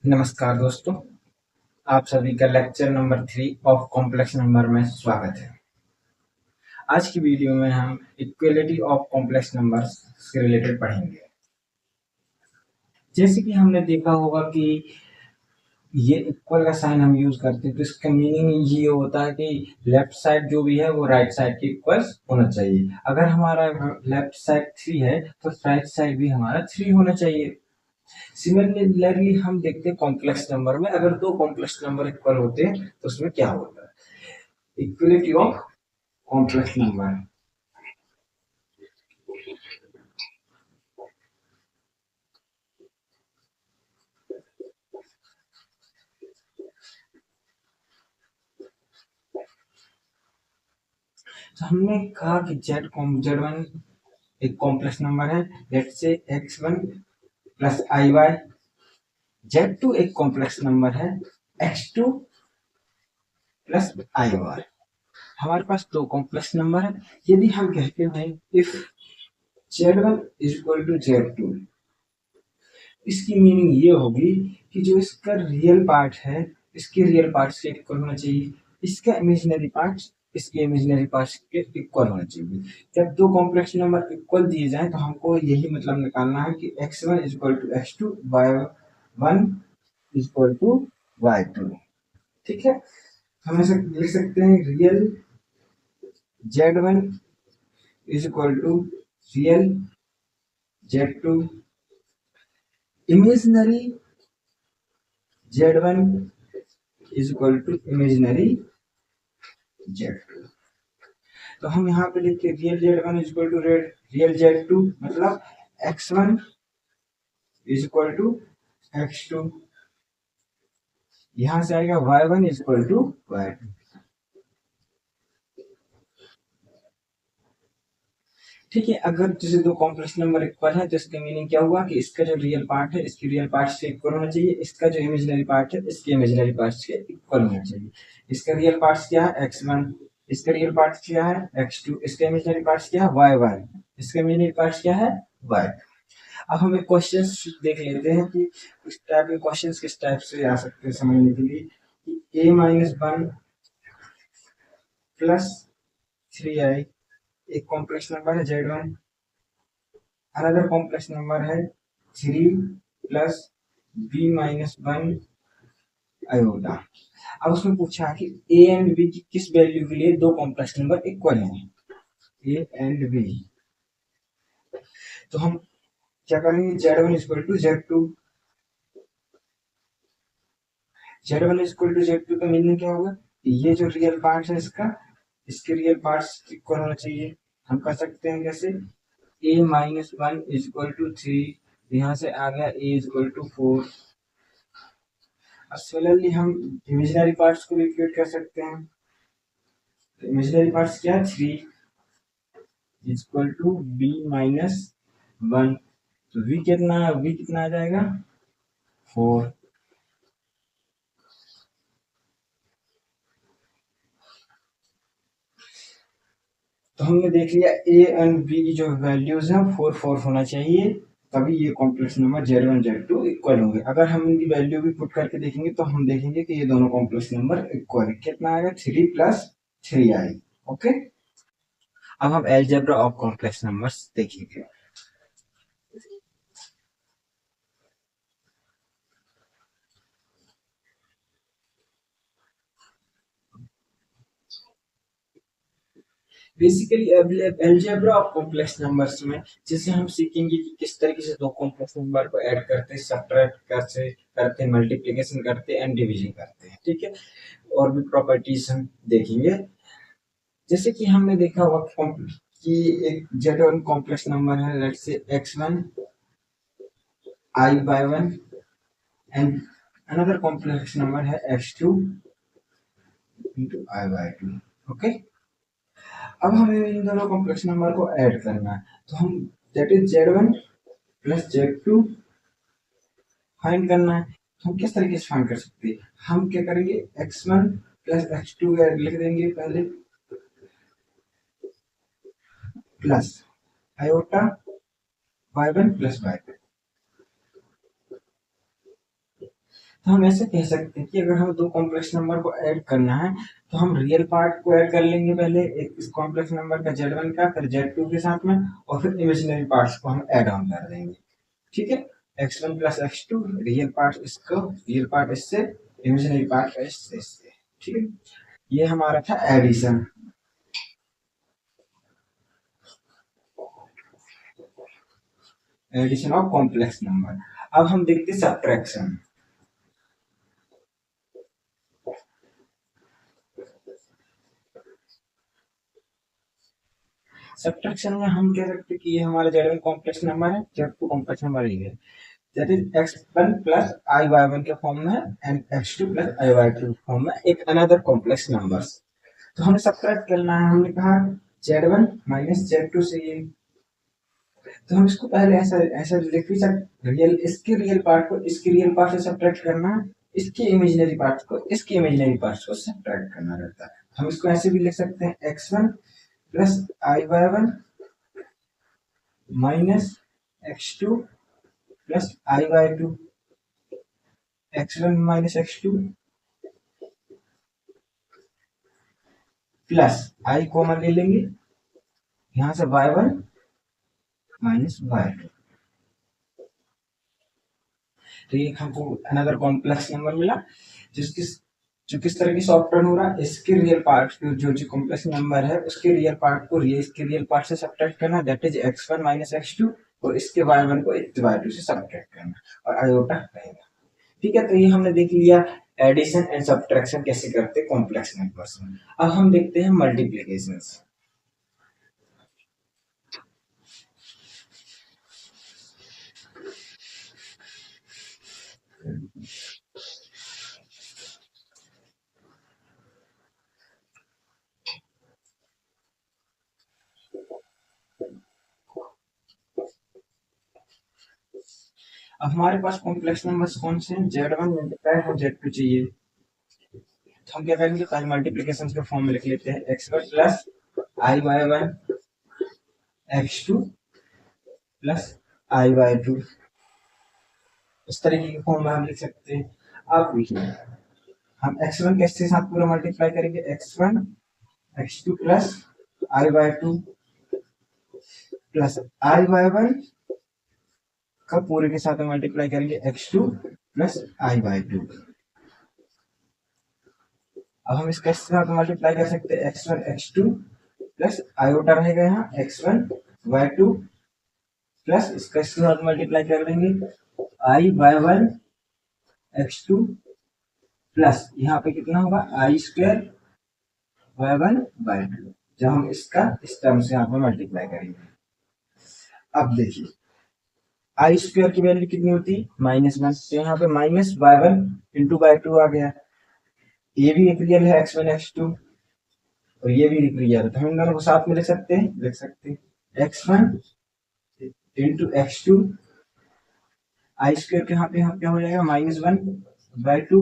नमस्कार दोस्तों, आप सभी का lecture number 3 of complex number में स्वागत है। आज की वीडियो में हम इक्वलिटी ऑफ कॉम्प्लेक्स नंबर्स से रिलेटेड पढ़ेंगे। जैसे कि हमने देखा होगा कि ये इक्वल का साइन हम यूज करते हैं, तो इसका मीनिंग ये होता है कि लेफ्ट साइड जो भी है वो राइट साइड के इक्वल होना चाहिए। अगर हमारा लेफ्ट साइड 3 है तो राइट साइड भी हमारा 3 होना चाहिए। सिमिलरली हम देखते हैं कॉम्प्लेक्स नंबर में, अगर दो कॉम्प्लेक्स नंबर इक्वल होते हैं तो उसमें क्या होता है, इक्वलिटी ऑफ कॉम्प्लेक्स नंबर। तो हमने कहा कि Z1 एक कॉम्प्लेक्स नंबर है, let's say X1 plus IY। Z2 एक कॉम्प्लेक्स नंबर है, X2 प्लस IY। हमारे पास दो कॉम्प्लेक्स नंबर है। यदि हम कहते हैं if Z1 is equal to Z2, इसकी मीनिंग ये होगी कि जो इसका रियल पार्ट है इसके रियल पार्ट से इक्वल होना चाहिए, इसका इमेजिनरी पार्ट इसके इमेजिनरी पार्ट के इक्वल होना चाहिए। जब दो कॉम्प्लेक्स नंबर इक्वल दिए जाए तो हमको यही मतलब निकालना है कि x1 is equal to x2, y1 is equal to y2। ठीक है, हम ऐसे लिख सकते हैं real z1 is equal to real z2, imaginary z1 is equal to imaginary z2। तो हम यहाँ पे लिखते real z1 is equal to real z2, मतलब x1 is equal to x2। यहाँ से आएगा y1 is equal to y2। ठीक है, अगर जैसे दो कॉम्प्लेक्स नंबर इक्वल है तो इसका मीनिंग क्या हुआ कि इसका जो रियल पार्ट है इसके रियल पार्ट से इक्वल होना चाहिए, इसका जो इमेजिनरी पार्ट है इसके इमेजिनरी पार्ट से इक्वल होना चाहिए। इसका रियल पार्ट क्या है x1, इसका रियल पार्ट क्या है x2, इसका इमेजिनरी पार्ट क्या है y1, इसका इमेजिनरी पार्ट क्या है y2। अब हम एक क्वेश्चन देख लेते हैं कि इस टाइप के क्वेश्चन किस टाइप से आ सकते हैं समझने के लिए कि a-1 प्लस 3i एक कॉम्प्लेक्स नंबर है z1, अनदर कॉम्प्लेक्स नंबर है 3 प्लस b-1 आयोटा। अब उसमें पूछा कि a एंड b की किस वैल्यू के लिए दो कॉम्प्लेक्स नंबर इक्वल हैं, a एंड b। तो हम क्या करेंगे, z1 equal to z2, z1 equal to z2 का मीनिंग क्या होगा, ये जो रियल पार्ट है इसका इसके रियल पार्ट्स इक्वल होना चाहिए। हम कर सकते हैं कैसे, a-1 इज इक्वल टू 3, यहाँ से आ गया a इज इक्वल टू 4। अब सिमिलरली हम इमेजिनरी पार्ट्स को भी इक्वेट कर सकते हैं। तो इमेजिनरी पार्ट्स क्या है, 3 इज इक्वल टू b-1। तो v कितना आ जाएगा 4। तो हमने देख लिया a एंड b की जो वैल्यूज हैं 4 4 होना चाहिए, तभी ये complex number z1 z2 equal होंगे। अगर हम इनकी वैल्यू भी पुट करके देखेंगे तो हम देखेंगे कि ये दोनों कॉम्प्लेक्स नंबर इक्वल है। कितना आएगा 3 प्लस 3i। ओके, अब हम अलजेब्रा ऑफ कॉम्प्लेक्स नंबर्स देखेंगे। Basically algebra of complex numbers में जैसे हम सीखेंगे कि किस तरीके से दो कॉम्प्लेक्स नंबर को ऐड करते हैं, सब्ट्रैक्ट कैसे करते हैं, मल्टीप्लिकेशन करते हैं एंड डिवीजन करते हैं। ठीक है, और भी प्रॉपर्टीज हम देखेंगे। जैसे कि हमने देखा होगा कि एक z1 कॉम्प्लेक्स नंबर है, let's say x1 i/1 and another complex number है x2 into i/2। ओके, अब हमें इन दोनों कॉम्प्लेक्स नंबर को ऐड करना है, तो हम that is z1 plus z2 find करना है। तो हम किस तरीके से फाइंड कर सकते हैं, हम क्या करेंगे x1 प्लस x2 लिख देंगे पहले, plus iota y1 plus y2। तो हम ऐसे कह सकते हैं कि अगर हमें दो कॉम्प्लेक्स नंबर को ऐड करना है तो हम रियल पार्ट को ऐड कर लेंगे पहले एक इस कॉम्प्लेक्स नंबर का Z1 का, फिर Z2 के साथ में, और फिर इमेजिनरी पार्ट्स को हम ऐड ऑन कर देंगे। ठीक है, x1 plus x2, real part इसको, रियल पार्ट इससे, इमेजिनरी पार्ट इससे। ठीक है, ये हमारा था addition. Addition of complex number. अब हम देखते हैं सब्ट्रैक्शन। सब्ट्रैक्शन में हम कह सकते हैं कि ये हमारा Z1 कॉम्प्लेक्स नंबर है, Z2 कॉम्प्लेक्स नंबर ही है, that is x1 plus i/1 के फॉर्म में and x2 plus i/2 form में एक अनदर कॉम्प्लेक्स नंबर। तो हमें सब्ट्रैक्ट करना है, हमने कहा Z1 माइनस Z2 से ये, तो हम इसको पहले ऐसा ऐसा लिख भी सकते, रियल इसके रियल पार्ट को इसके रियल पार्ट से सब्ट्रैक्ट करना, इसके इमेजिनरी पार्ट को इसके इमेजिनरी पार्ट को सब्ट्रैक्ट करना रहता है। हम इसको ऐसे भी लिख सकते हैं x1 plus i/1 minus x2 plus i/2, x1 minus x2 plus i common ले लेंगे यहां से y1 माइनस y2। तो ये हमको अनदर कॉम्प्लेक्स नंबर मिला जिसकी जो किस तरह की सॉल्व टर्न हो रहा है, इसके रियल पार्ट जो जो कॉम्प्लेक्स नंबर है उसके रियल पार्ट को इसके रियल पार्ट से सब्ट्रैक्ट करना, that is x1 minus x2, और इसके y1 को y2 से सब्ट्रैक्ट करना, और आयोटा रहेगा। ठीक है, तो ये हमने देख लिया एडिशन एंड सब्ट्रैक्शन कैसे करते हैं कॉम्प्लेक्स नंबर्स में। अब हम देखते हैं मल्टीप्लिकेशन। अब हमारे पास कॉम्प्लेक्स नंबर्स कौन से हैं, Z1 मल्टीप्लाई और Z2 चाहिए। तो हम क्या करेंगे, पहले मल्टीप्लिकेशन के फॉर्म में लिख लेते हैं, x1 plus i/1 x2 plus i/2, इस तरीके के फॉर्म में हम लिख सकते हैं। अब देखिए हम x1 के साथ पूरा मल्टीप्लाई करेंगे, x1 x2 plus i/2 plus i/1 का पूरे के साथ मल्टीप्लाई करेंगे x2 प्लस i/2। अब हम इसके साथ मल्टीप्लाई कर सकते हैं, x1 x2 प्लस आयोटा रहेगा यहाँ x1 y2 प्लस इसका साथ मल्टीप्लाई कर देंगे i/1 x2 प्लस यहाँ पे कितना होगा i² y1 y2, जब हम इसका इस टर्म से यहाँ पे मल्टीप्लाई करेंगे। अब देखिए i² की वैल्यू कितनी होती है, -1, तो यहाँ पे माइनस y1 इंटू y2 आ गया। ये भी एक रियल है x1 x2, और ये भी रियल है, तो हम इन दोनों को साथ में लिख सकते हैं x1 इंटू x2, i² के यहाँ पे क्या हो जाएगा -1/2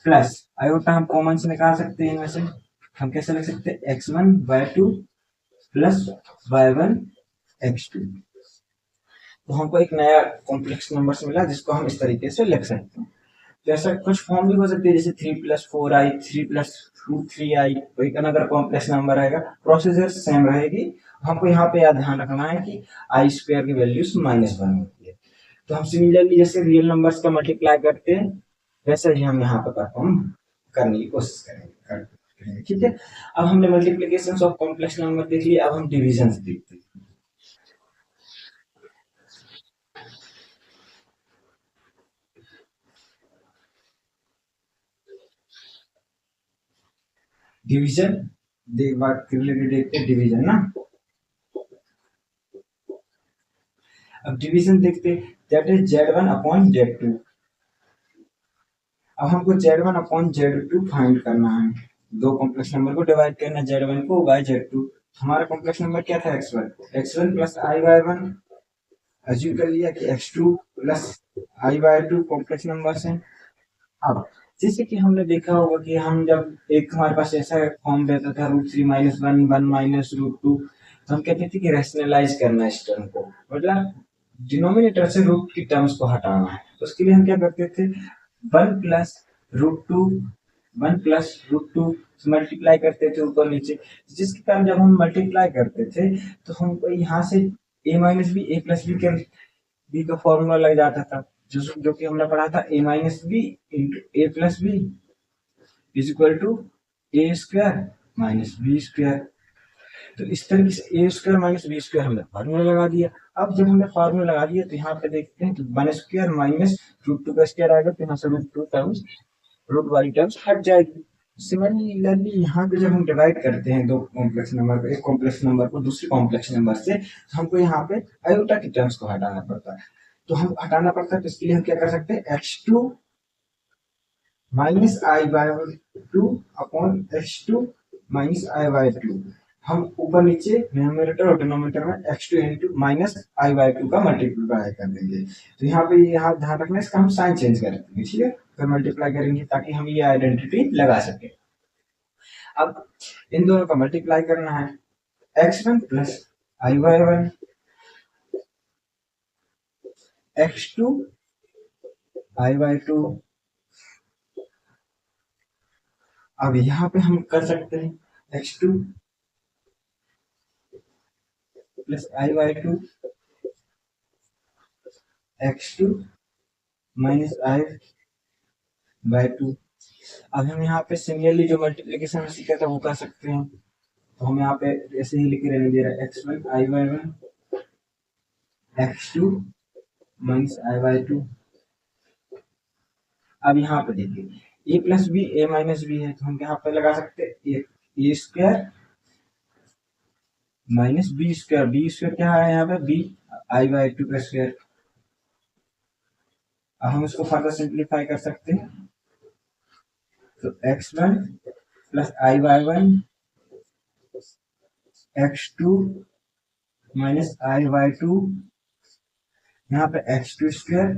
प्लस आयोटा हम कॉमन से निकाल सकते हैं, इनमें से हम कैसे लिख सकते हैं x1/2 प्लस y1 x2। तो हमको एक नया कॉम्प्लेक्स नंबर मिला जिसको हम इस तरीके से लिख सकते हैं। तो ऐसा कुछ फॉर्म भी हो सकती है जैसे 3 + 4i, 3 + 3i, तो एक अनदर कॉम्प्लेक्स नंबर आएगा, प्रोसीजर सेम रहेगी। हमको यहाँ पे याद ध्यान रखना है कि i² की वैल्यू -1 होती है। तो हम सिमिलरली जैसे रियल नंबर्स का मल्टीप्लाई करते हैं वैसे ही हम यहाँ पे परफॉर्म करने की कोशिश करेंगे। ठीक है, अब हमने मल्टीप्लिकेशन ऑफ कॉम्प्लेक्स नंबर देख लिया, अब हम डिविजन देखते हैं। डिवीजन बात रिलेटेड देखते हैं, डिवीजन ना। अब डिवीजन देखते हैं, that is Z1 upon Z2। अब हमको Z1 अपॉन Z2 फाइंड करना है, दो कॉम्प्लेक्स नंबर को डिवाइड करना, Z1 को बाय Z2। हमारा कॉम्प्लेक्स नंबर क्या था, x1 प्लस i/1, अज्यूम कर लिया कि x2 plus i/2 complex numbers हैं। अब जैसे कि हमने देखा होगा कि हम जब एक हमारे पास ऐसा फॉर्म रहता था √3 - 1 1 - √2, तो हम कहते थे कि रैशनलाइज करना इस टर्म को, मतलब डिनोमिनेटर से रूट की टर्म्स को हटाना है, तो उसके लिए हम क्या करते थे, one plus root two, one plus root two multiply करते थे ऊपर नीचे, जिसके कारण जब हम मल्टीप्लाई करते थे तो हमको यहाँ से A minus B A plus B का फॉर्मूला लग जाता था, जो कि हमने पढ़ा था, A minus B into A plus B is equal to A square minus B square. तो इस तरीके से A square minus B square हमने फार्मूला लगा दिया। अब जब हमने फार्मूला लगा दिया तो यहाँ पे देखते हैं तो one square minus root two का स्क्वायर आएगा, तो यहाँ से रूट टू टर्म्स, रूट वाली टर्म्स हट जाएगी। सिमिलरली यहाँ पे जब हम डिवाइड करते हैं दो कॉम्प्लेक्स नंबर को, एक कॉम्प्लेक्स नंबर को दूसरे कॉम्प्लेक्स नंबर से, तो हमको यहाँ पे आयोटा की टर्म्स को हटाना पड़ता है। तो हम हटाना पड़ता है, तो इसके लिए हम क्या कर सकते हैं, x two minus i by two upon x two minus i by two, हम ऊपर नीचे न्यूमरेटर और डिनोमिनेटर में x two into minus i by two का मल्टीप्लाई कर देंगे। तो यहाँ पे यहाँ ध्यान रखना, इसका हम साइन चेंज कर देंगे, ठीक है, फिर मल्टीप्लाई करेंगे ताकि हम ये आइडेंटिटी लगा सके। अब इन दोनों का मल्टीप्लाई करना है, x one plus i by one x two i by two. अब यहाँ पे हम कर सकते हैं x two plus i by two x two minus i by two. अब हम यहाँ पे सिमिलरली जो मल्टीप्लीकेशन में सीखा था वो कर सकते हैं, तो हम यहाँ पे ऐसे ही लिख रहने दे रहा है, x one i by one x two minus i by two. अब यहाँ पे देखिए a plus b a minus b है, तो हम यहाँ पे लगा सकते हैं a square minus B square क्या है यहाँ पे, बी आई बाय टू का स्क्वायर। अब हम इसको फर्दर सिंप्लीफाई कर सकते हैं, तो x one plus i by one x two minus i by two, यहाँ पे x two square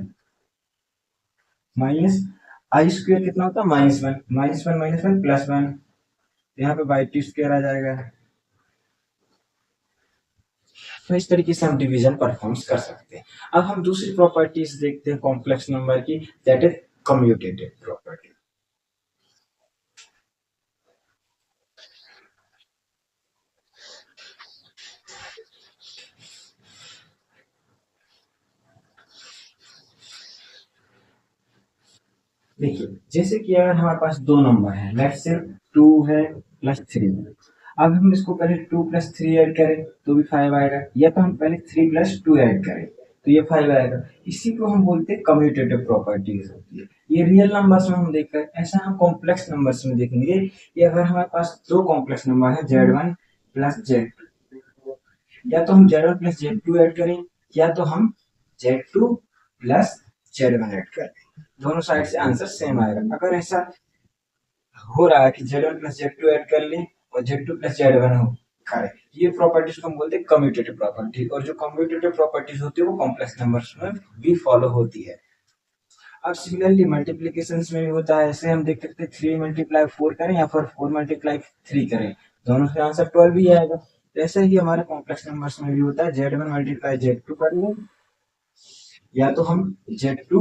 minus i square कितना होता है, minus one minus one plus one, यहाँ पे बाई टू स्क्वायर आ जाएगा। तो इस तरीके से हम डिवीजन परफॉर्म कर सकते हैं। अब हम दूसरी प्रॉपर्टीज देखते हैं कॉम्प्लेक्स नंबर की, दैट इज कम्यूटेटिव प्रॉपर्टी। देखिए जैसे कि अगर हमारे पास दो नंबर है, लेट्स से 2 है प्लस 3, अब हम इसको पहले 2 प्लस 3 ऐड करें तो भी 5 आएगा, या तो हम पहले 3 प्लस 2 ऐड करें तो ये 5 आएगा। इसी को हम बोलते हैं कम्यूटेटिव प्रॉपर्टीज होती है। ये रियल नंबर्स में हम देख रहे हैं, ऐसा हम कॉम्प्लेक्स नंबर्स में देखेंगे कि अगर हमारे पास दो कॉम्प्लेक्स नंबर है Z1 प्लस Z2, या तो हम Z1 प्लस Z2 ऐड करें या तो हम Z2 प्लस Z1 ऐड करें, दोनों साइड से आंसर सेम आएगा। अगर ऐसा हो रहा है कि Z1 प्लस Z2 ऐड कर लें और Z2 प्लस Z1 हो करें, ये प्रॉपर्टीज को हम बोलते हैं कम्यूटेटिव प्रॉपर्टी, और जो कम्यूटेटिव प्रॉपर्टीज होती है वो कॉम्प्लेक्स नंबर्स में भी फॉलो होती है। अब सिमिलरली मल्टीप्लीकेशन में भी होता है, ऐसे हम देख सकते हैं 3 मल्टीप्लाई 4 करें या फिर 4 मल्टीप्लाई 3 करें, दोनों से आंसर 12 भी आएगा। ऐसे ही हमारे कॉम्प्लेक्स नंबर्स में भी होता है, Z1 मल्टीप्लाई Z2 कर लें या तो हम Z2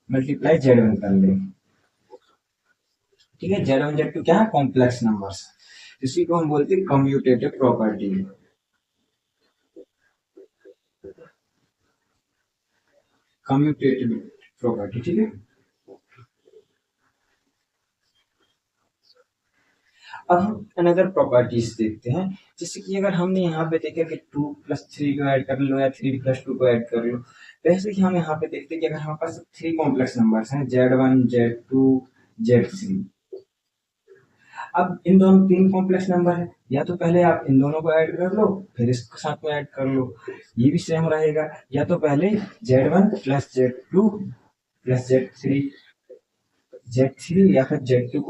मल्टीप्लाई Z1 कर लें, ठीक है। Z1 Z2 क्या है, कॉम्प्लेक्स नंबर्स, इसी को हम बोलते हैं कम्यूटेटिव प्रॉपर्टी, कम्यूटेटिव प्रॉपर्टी, ठीक है। अब हम अनदर प्रॉपर्टीज देखते हैं, जैसे कि अगर हमने यहाँ पे देखा कि 2 प्लस 3 को ऐड कर लो या 3 प्लस 2 को ऐड कर लो, वैसे ही हम यहाँ पे देखते हैं कि अगर हमारे पास 3 कॉम्प्लेक्स नंबर्स हैं Z1 Z2 Z3, अब इन दोनों 3 कॉम्प्लेक्स नंबर है, या तो पहले आप इन दोनों को ऐड कर लो फिर इसके साथ में ऐड कर लो, ये भी सेम रहेगा, या तो पहले Z1 plus Z2 plus Z3 या फिर Z2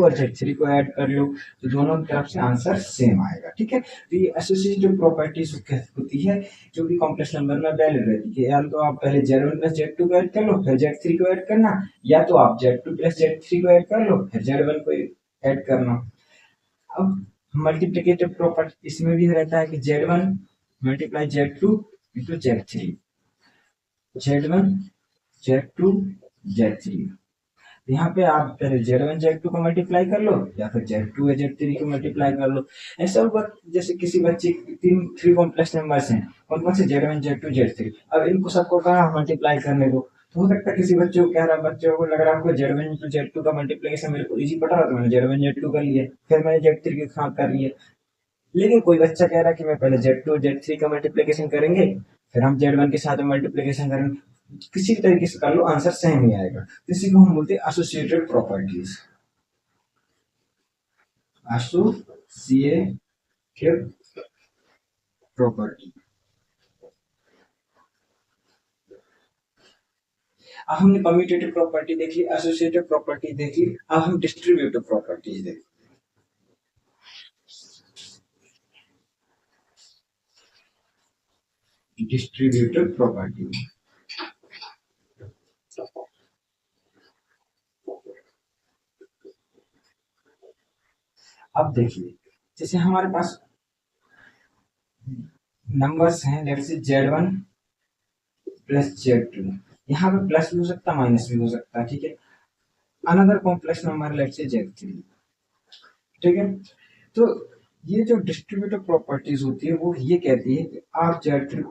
और Z3 को ऐड कर लो, तो दोनों तरफ से आंसर सेम आएगा, ठीक है। तो ये एसोसिएटिव प्रॉपर्टीज होती है जो कि कॉम्प्लेक्स नंबर में वैलिड रहती है, या तो आप पहले Z1 प्लस Z2 को ऐड कर लो फिर Z3 को ऐड करना, या तो आप Z2 प्लस Z3 को ऐड कर लो फिर Z1 को ऐड करना। अब मल्टीप्लिकेटिव प्रॉपर्टी इसमें भी रहता है कि Z1 multiply Z2 into Z3, Z1 Z2 Z3। यहाँ पे आप पहले Z1 Z2 को मल्टीप्लाई कर लो या फिर Z2 या Z3 को मल्टीप्लाई कर लो। ऐसा होगा जैसे किसी बच्चे तीन थ्री कॉम्प्लेक्स नंबर्स हैं, कौन कौन से Z1 Z2 Z3, अब इनको सबको कहा मल्टीप्लाई करने दो, तो हो सकता है किसी बच्चे को कह रहा, बच्चे को लग रहा है Z1 to Z2 का मल्टीप्लिकेशन मेरे को इजी पड़ रहा था, मैंने Z1 Z2 कर लिया, फिर मैंने Z3 के साथ कर लिया। लेकिन कोई बच्चा कह रहा है कि मैं पहले Z2 और Z3 का मल्टीप्लिकेशन करेंगे, फिर हम Z1 के साथ मल्टीप्लिकेशन करेंगे। किसी भी तरीके से कर लो, आंसर सेम ही आएगा। इसी को हम बोलते हैं एसोसिएटेड प्रॉपर्टीज। Associated property. अब हमने कम्यूटेटिव प्रॉपर्टी देख ली, एसोसिएटेड प्रॉपर्टी देख ली, अब हम डिस्ट्रीब्यूटिव प्रॉपर्टीज देख। डिस्ट्रीब्यूटिव प्रॉपर्टी, अब देखिए जैसे हमारे पास नंबर्स हैं, let's say Z1 plus Z2, यहाँ पे प्लस भी हो सकता है माइनस भी हो सकता है, ठीक है। Another complex number let's say Z3, ठीक है। तो ये जो डिस्ट्रीब्यूटिव प्रॉपर्टीज होती है वो ये कहती है कि आप Z3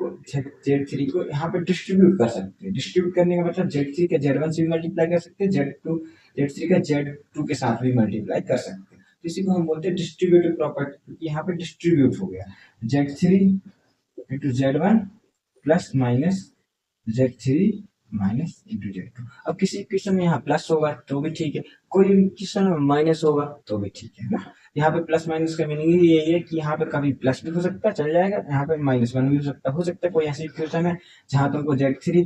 को यहाँ पे डिस्ट्रीब्यूट कर सकते हैं। डिस्ट्रीब्यूट करने का मतलब Z3 के Z1 से भी मल्टीप्लाई कर सकते हैं, Z3 का Z2 के साथ भी मल्टीप्लाई कर सकते हैं। तो इसी को हम बोलते हैं डिस्ट्रीब्यूटिव प्रॉपर्टी। यहाँ पे डिस्ट्रीब्यूट हो गया Z3 into Z1 plus minus Z3 minus into Z2। अब किसी क्वेश्चन में यहाँ प्लस होगा तो भी ठीक है, कोई क्वेश्चन में माइनस होगा तो भी ठीक है ना। यहाँ पे प्लस माइनस का मीनिंग ही यही है कि यहाँ पे कभी प्लस भी हो सकता है, चल जाएगा, यहाँ पे -1 भी हो सकता है। कोई ऐसी क्वेश्चन है जहाँ तुमको Z3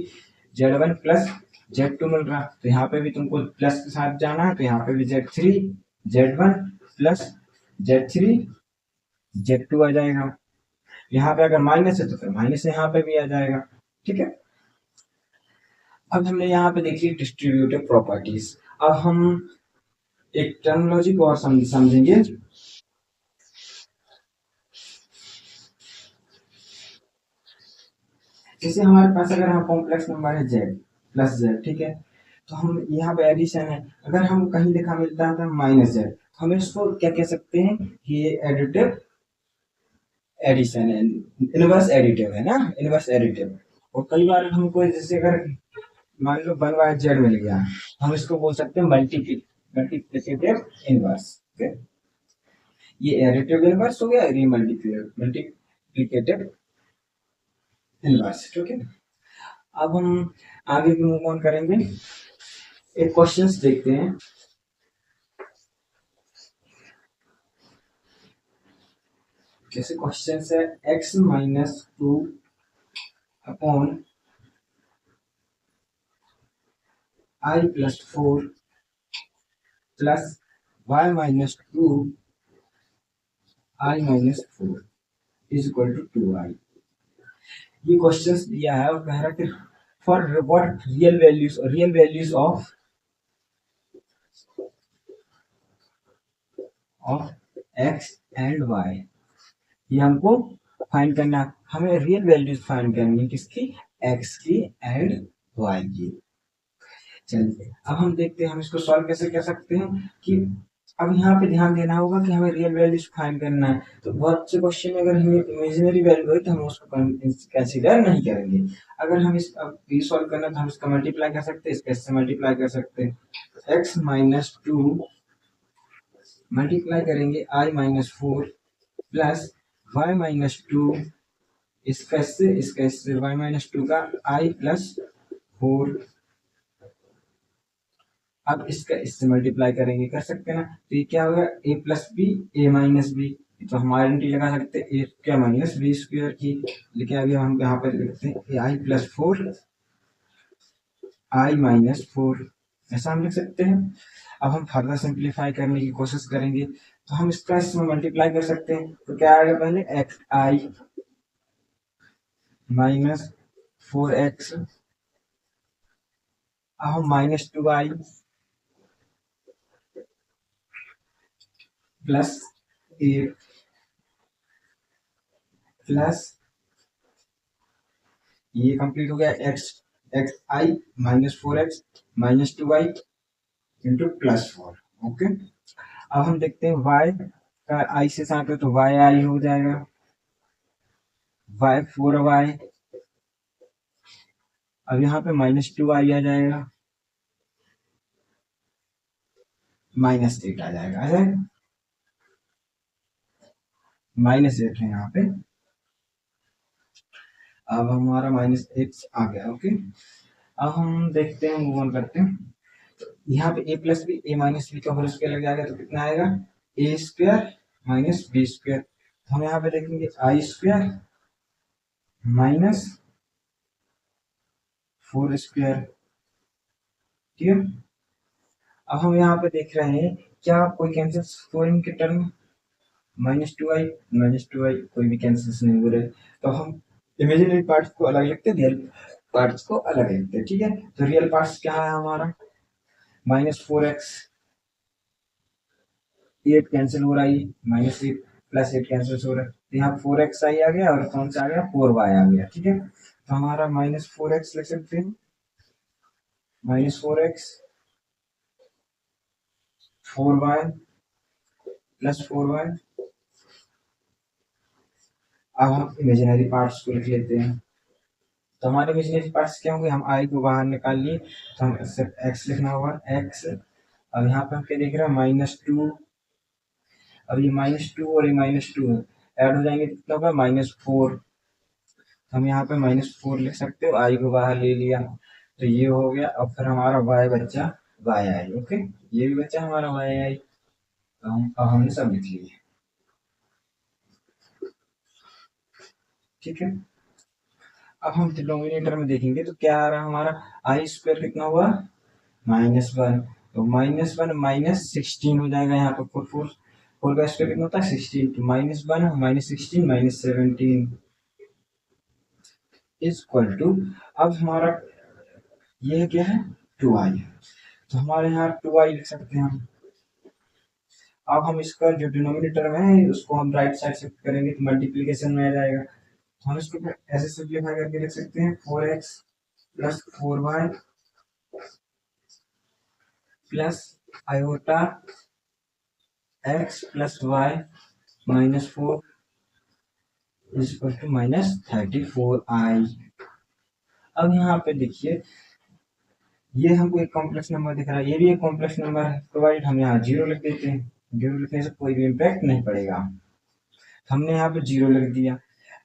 Z1 प्लस Z2 मिल रहा है, तो यहाँ पे भी तुमको प्लस के साथ जाना है, तो यहाँ पे भी Z3 Z1 plus Z3 Z2 आ जाएगा। यहाँ पे अगर माइनस है तो फिर माइनस यहाँ पे भी आ जाएगा, ठीक है। अब हमने यहाँ पे देखी डिस्ट्रीब्यूटिव प्रॉपर्टीज। अब हम एक टर्मिनोलॉजी को और समझेंगे। जैसे हमारे पास अगर हम कॉम्प्लेक्स नंबर है Z प्लस Z, ठीक है, तो हम यहाँ पे एडिशन है, अगर हम कहीं लिखा मिलता है -Z, हम इसको क्या कह सकते हैं कि ये एडिटिव एडिशन है, इनवर्स एडिटिव है ना, इनवर्स एडिटिव। और कई बार हमको जैसे अगर मान लो 1/Z मिल गया, हम इसको बोल सकते हैं मल्टीप्लिकेटिव इनवर्स। ये एडिटिव इनवर्स हो गया, ये मल्टीप्लिकेटिव इनवर्स, ठीक है। अब हम आगे भी मूव ऑन करेंगे, एक क्वेश्चंस देखते हैं। जैसे क्वेश्चन है x-2 upon i+4 plus y-2 i-4 is equal to 2i। ये क्वेश्चंस दिया है और कह रहा है कि for what real values of x and y, ये हमको फाइंड करना, हमें रियल वैल्यूज फाइंड करनी है किसकी, x की एंड y की। चलिए अब हम देखते हैं हम इसको सॉल्व कैसे कर सकते हैं। कि अब यहाँ पे ध्यान देना होगा कि हमें रियल वैल्यूज फाइंड करना है, तो बहुत से क्वेश्चन में अगर हमें इमेजिनरी वैल्यू है तो हम उसको कंसीडर नहीं करेंगे। अगर हम इस अब ये सॉल्व करना तो हम इसका मल्टीप्लाई कर सकते हैं, इसका इससे मल्टीप्लाई कर सकते हैं। x-2 मल्टीप्लाई करेंगे i-4 प्लस y-2 इसका इससे y-2 का i+4। अब इसका इससे मल्टीप्लाई करेंगे, कर सकते हैं ना, तो ये क्या होगा a+b a-b, तो हम आइडेंटिटी लगा सकते हैं a क्या -b² की, लेकिन अभी हम यहाँ पे लिखते हैं i+4 i-4, ऐसा हम लिख सकते हैं। अब हम फर्दर सिंप्लीफाई करने की कोशिश करेंगे, तो हम इसका इसमें मल्टीप्लाई कर सकते हैं, तो क्या आएगा पहले xi-4x, अब हम -2i प्लस a प्लस ये कंप्लीट हो गया। X I minus 4x minus 2y into +4। Okay, अब हम देखते हैं y का i से साथ है तो y i हो जाएगा, y 4y, अब यहाँ पे -2i आ जाएगा, -8 आ जाएगा, -8 है यहाँ पे। अब हमारा -8 आ गया। ओके, अब हम देखते हैं, मूव ऑन करते हैं। तो यहाँ पे a plus b, a minus b का होल स्क्वायर लग जाएगा तो कितना आएगा, a square minus B square. तो हम यहाँ पे देखेंगे आई स्क्वायर माइनस 4 स्क्वायर। ठीक है, अब हम यहाँ पे देख रहे हैं क्या कोई कैंसिल हो इनके टर्म, -2i -2i कोई भी कैंसिल नहीं हो रहे, तो हम इमेजिनरी पार्ट्स को अलग लिखते हैं, रियल पार्ट्स को अलग लिखते हैं। ठीक है, तो रियल पार्ट्स क्या है हमारा, -4x, 8 कैंसिल हो रहा है, -8 + 8 कैंसिल हो रहा है, तो यहाँ 4x आ गया और कौन सा आ गया, 4y आ गया। ठीक है, तो हमारा -4x लिख सकते हैं, -4x 4y +4y। अब हम इमेजिनरी पार्ट्स को लिख लेते हैं, तो हमारे इमेजिनरी पार्ट्स क्या होंगे, हम आई को बाहर निकाल लिए तो हम सिर्फ एक्स लिखना होगा, एक्स। अब यहाँ पे हम क्या देख रहे हैं, -2, अब ये -2 और ये -2 ऐड हो जाएंगे, कितना होगा, -4। हम यहाँ पे -4 लिख सकते हो, आई को बाहर ले लिया तो ये हो गया। अब फिर हमारा y बच्चा y आई। ओके, ये भी बच्चा हमारा y आई, तो अब हमने सब लिख लिए। ठीक है, अब हम डिनोमिनेटर में देखेंगे तो क्या आ रहा है हमारा, आई स्क्वायर कितना हुआ, -1, तो -1 -16 हो जाएगा, यहाँ पे 4 का स्क्वायर कितना होता है, 16, तो -1 -16 -17 इक्वल टू, अब हमारा ये क्या है, 2i, तो हमारे यहाँ 2i लिख सकते हैं हम। अब हम इसका जो डिनोमिनेटर में है उसको हम राइट साइड शिफ्ट करेंगे तो मल्टीप्लीकेशन में आ जाएगा, तो हम इसको ऐसे सिंप्लीफाई करके लिख सकते हैं, 4x + 4y plus iota x + y -4 -34i। अब यहाँ पे देखिए, ये हमको एक कॉम्प्लेक्स नंबर दिख रहा है, ये भी एक कॉम्प्लेक्स नंबर है, प्रोवाइड हम यहाँ 0 लिख देते हैं, 0 लिखने से कोई भी इम्पैक्ट नहीं पड़ेगा, हमने यहाँ पे 0 लिख दिया।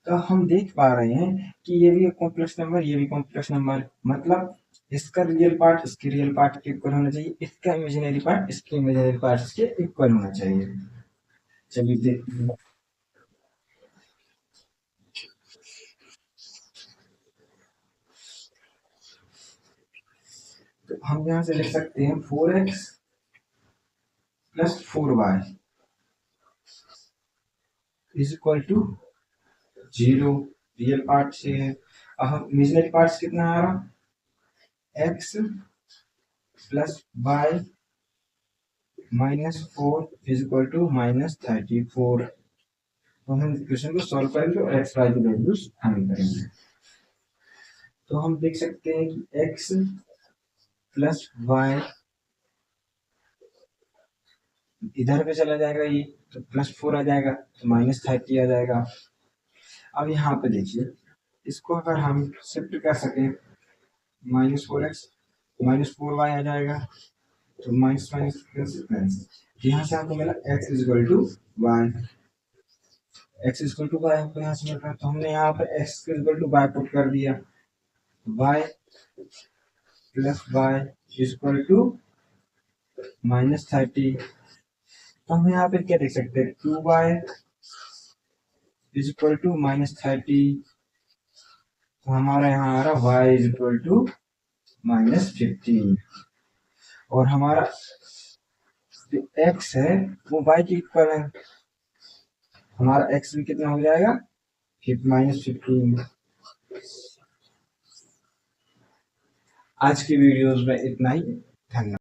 तो हम देख पा रहे हैं कि ये भी एक कॉम्प्लेक्स नंबर, ये भी कॉम्प्लेक्स नंबर, मतलब इसका रियल पार्ट इसके रियल पार्ट के इक्वल होना चाहिए, इसका इमेजिनरी पार्ट इसके इमेजिनरी पार्ट के इक्वल होना चाहिए। चलिए देखते हैं, तो हम यहाँ से लिख सकते हैं 4x + 4y = 0, रियल पार्ट से है। अब हम इमेजिनरी पार्ट्स कितना आ रहा, x + y -4 = -34। तो हम इक्वेशन को सॉल्व करेंगे और एक्स वाई की वैल्यूज फाइंड करेंगे। तो हम देख सकते हैं कि x + y इधर पे चला जाएगा, ये तो +4 आ जाएगा, तो -30 आ जाएगा। अब यहाँ पे देखिए, इसको अगर हम शिफ्ट कर सकें, -4x -4y आ जाएगा, तो माइनस माइनस प्लस, यहाँ से आपको मिला x = y, x = y हमको यहाँ से मिल रहा है, तो हमने यहाँ पे x = y पुट कर दिया, y + y = -30। तो हम यहाँ पे क्या देख सकते हैं, 2y = -30, तो हमारा यहाँ आ रहा y = -15, और हमारा जो x है वो y के इक्वल है, हमारा x भी कितना हो जाएगा, -15। आज की वीडियोस में इतना ही, धन्यवाद।